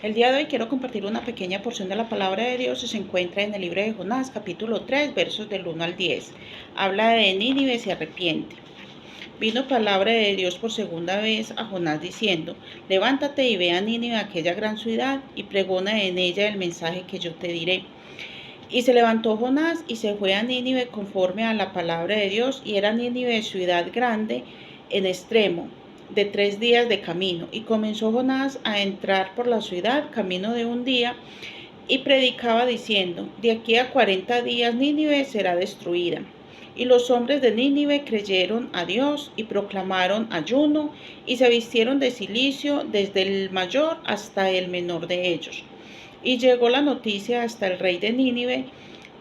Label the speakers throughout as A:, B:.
A: El día de hoy quiero compartir una pequeña porción de la palabra de Dios y se encuentra en el libro de Jonás, capítulo 3, versos del 1 al 10. Habla de Nínive y se arrepiente. Vino palabra de Dios por segunda vez a Jonás diciendo: levántate y ve a Nínive, aquella gran ciudad, y pregona en ella el mensaje que yo te diré. Y se levantó Jonás y se fue a Nínive conforme a la palabra de Dios, y era Nínive ciudad grande en extremo, de 3 días de camino. Y comenzó Jonás a entrar por la ciudad, camino de un día, y predicaba diciendo: de aquí a 40 días Nínive será destruida. Y los hombres de Nínive creyeron a Dios y proclamaron ayuno, y se vistieron de cilicio desde el mayor hasta el menor de ellos. Y llegó la noticia hasta el rey de Nínive,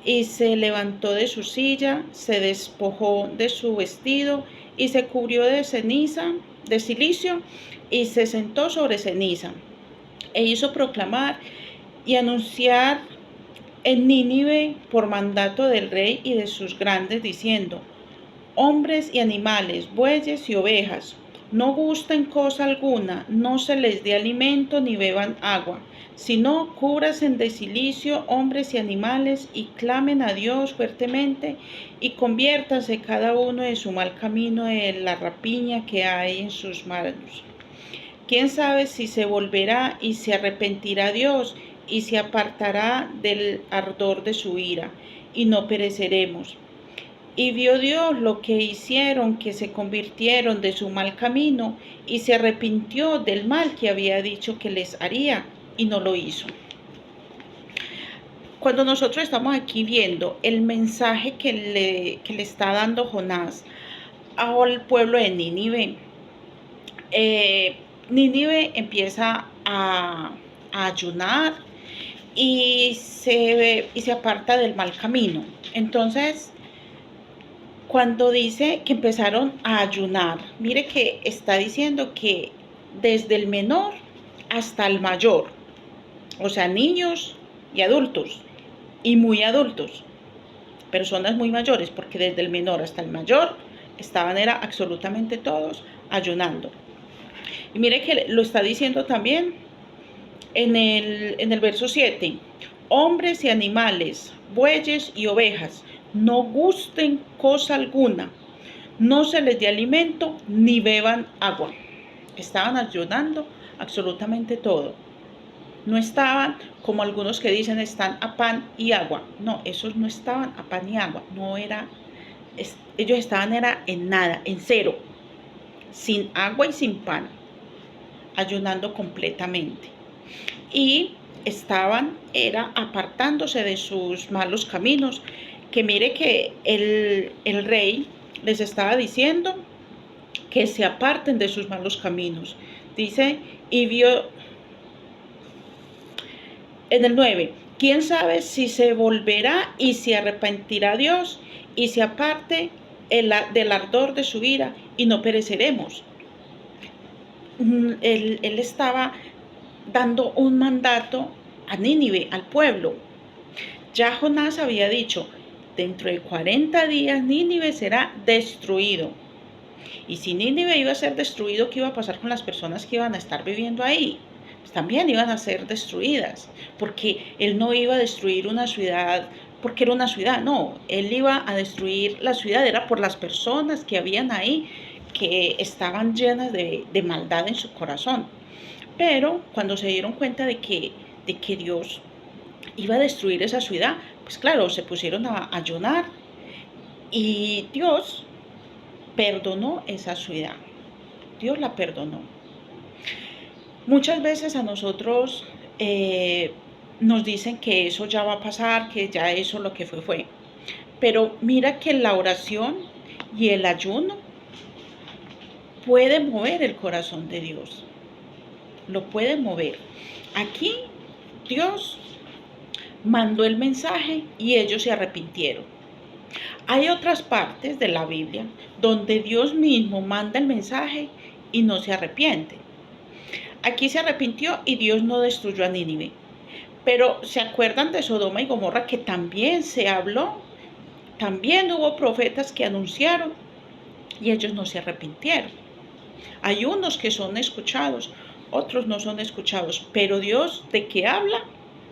A: y se levantó de su silla, se despojó de su vestido, y se cubrió de ceniza, de cilicio, y se sentó sobre ceniza. E hizo proclamar y anunciar en Nínive por mandato del rey y de sus grandes, diciendo: hombres y animales, bueyes y ovejas, no gusten cosa alguna, no se les dé alimento ni beban agua, sino cúbranse de cilicio hombres y animales, y clamen a Dios fuertemente, y conviértase cada uno de su mal camino, de la rapiña que hay en sus manos. ¿Quién sabe si se volverá y se arrepentirá Dios, y se apartará del ardor de su ira, y no pereceremos? Y vio Dios lo que hicieron, que se convirtieron de su mal camino, y se arrepintió del mal que había dicho que les haría, y no lo hizo. Cuando nosotros estamos aquí viendo el mensaje que le está dando Jonás al pueblo de Nínive, Nínive empieza a ayunar y se aparta del mal camino. Entonces, cuando dice que empezaron a ayunar, mire que está diciendo que desde el menor hasta el mayor, o sea, niños y adultos, y muy adultos, personas muy mayores, porque desde el menor hasta el mayor era absolutamente todos ayunando. Y mire que lo está diciendo también en el verso 7, hombres y animales, bueyes y ovejas, no gusten cosa alguna, no se les dé alimento ni beban agua. Estaban ayunando absolutamente todo. No estaban como algunos que dicen están a pan y agua. No, esos no estaban a pan y agua. No era, ellos estaban en nada, en cero, sin agua y sin pan, ayunando completamente. Y estaban apartándose de sus malos caminos, que mire que el rey les estaba diciendo que se aparten de sus malos caminos. Dice, y vio en el 9, ¿quién sabe si se volverá y se arrepentirá Dios y se aparte del ardor de su ira, y no pereceremos? Él estaba dando un mandato a Nínive, al pueblo. Ya Jonás había dicho: dentro de 40 días Nínive será destruido. Y si Nínive iba a ser destruido, ¿qué iba a pasar con las personas que iban a estar viviendo ahí? Pues también iban a ser destruidas, porque él no iba a destruir una ciudad porque era una ciudad, no, él iba a destruir la ciudad, era por las personas que habían ahí, que estaban llenas de maldad en su corazón. Pero cuando se dieron cuenta de que Dios iba a destruir esa ciudad, pues claro, se pusieron a ayunar, y Dios perdonó esa ciudad. Dios la perdonó. Muchas veces a nosotros nos dicen que eso ya va a pasar, que ya eso lo que fue. Pero mira que la oración y el ayuno puede mover el corazón de Dios. Lo puede mover. Aquí Dios mandó el mensaje y ellos se arrepintieron. Hay otras partes de la Biblia donde Dios mismo manda el mensaje y no se arrepiente. Aquí se arrepintió y Dios no destruyó a Nínive. Pero ¿se acuerdan de Sodoma y Gomorra, que también se habló? También hubo profetas que anunciaron y ellos no se arrepintieron. Hay unos que son escuchados, otros no son escuchados. Pero Dios, ¿de qué habla?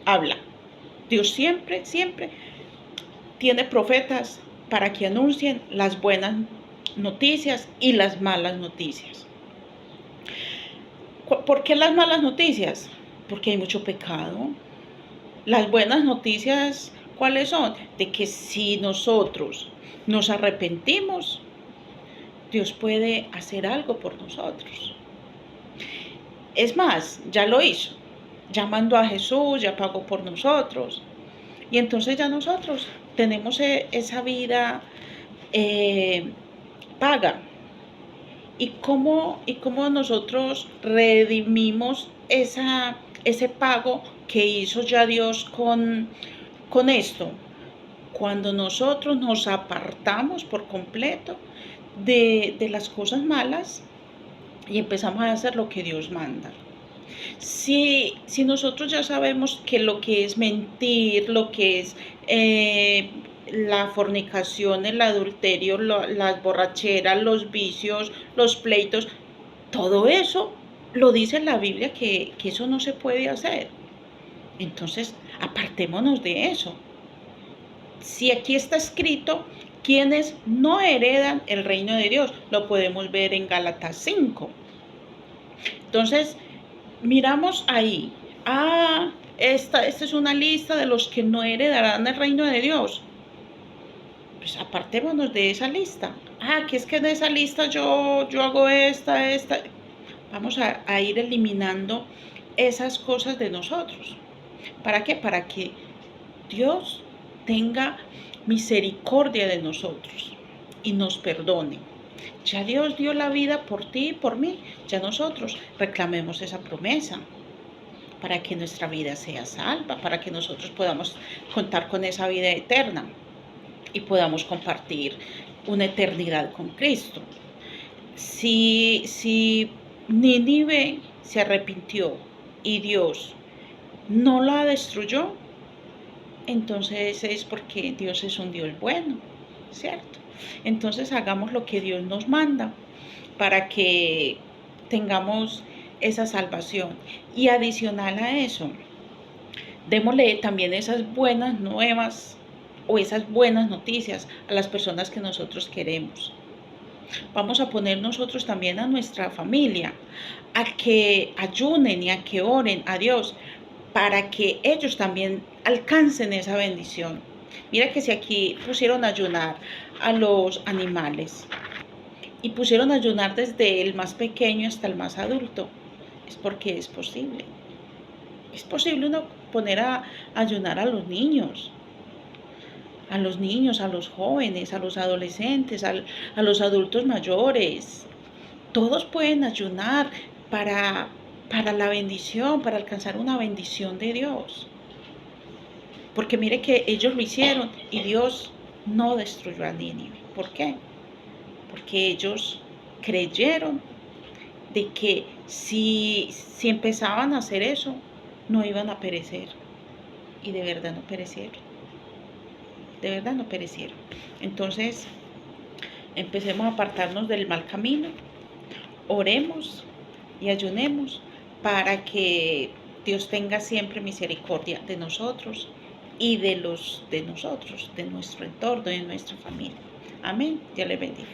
A: Habla. Dios siempre, siempre tiene profetas para que anuncien las buenas noticias y las malas noticias. ¿Por qué las malas noticias? Porque hay mucho pecado. Las buenas noticias, ¿cuáles son? De que si nosotros nos arrepentimos, Dios puede hacer algo por nosotros. Es más, ya lo hizo. Ya mandó a Jesús, ya pagó por nosotros. Y entonces ya nosotros tenemos esa vida paga. ¿Y cómo nosotros redimimos ese pago que hizo ya Dios con esto? Cuando nosotros nos apartamos por completo de las cosas malas y empezamos a hacer lo que Dios manda. Si nosotros ya sabemos que lo que es mentir, lo que es la fornicación, el adulterio, las borracheras, los vicios, los pleitos, todo eso lo dice la Biblia que eso no se puede hacer. Entonces, apartémonos de eso. Si aquí está escrito, quienes no heredan el reino de Dios, lo podemos ver en Gálatas 5. Entonces, miramos ahí, esta es una lista de los que no heredarán el reino de Dios. Pues apartémonos de esa lista. Que es que en esa lista yo hago esta. Vamos a ir eliminando esas cosas de nosotros. ¿Para qué? Para que Dios tenga misericordia de nosotros y nos perdone. Ya Dios dio la vida por ti y por mí. Ya nosotros reclamemos esa promesa para que nuestra vida sea salva, para que nosotros podamos contar con esa vida eterna y podamos compartir una eternidad con Cristo. Si Nínive se arrepintió y Dios no la destruyó, entonces es porque Dios es un Dios bueno, ¿cierto? Entonces hagamos lo que Dios nos manda para que tengamos esa salvación. Y adicional a eso, démosle también esas buenas nuevas o esas buenas noticias a las personas que nosotros queremos. Vamos a poner nosotros también a nuestra familia a que ayunen y a que oren a Dios para que ellos también alcancen esa bendición. Mira que si aquí pusieron a ayunar a los animales y pusieron a ayunar desde el más pequeño hasta el más adulto, es porque es posible. Es posible uno poner a ayunar a los niños, a los jóvenes, a los adolescentes, a los adultos mayores. Todos pueden ayunar para la bendición, para alcanzar una bendición de Dios. Porque mire que ellos lo hicieron y Dios no destruyó a Nínive. ¿Por qué? Porque ellos creyeron de que si empezaban a hacer eso, no iban a perecer. Y de verdad no perecieron. De verdad no perecieron. Entonces, empecemos a apartarnos del mal camino. Oremos y ayunemos para que Dios tenga siempre misericordia de nosotros y de nosotros, de nuestro entorno, de nuestra familia. Amén. Dios les bendiga.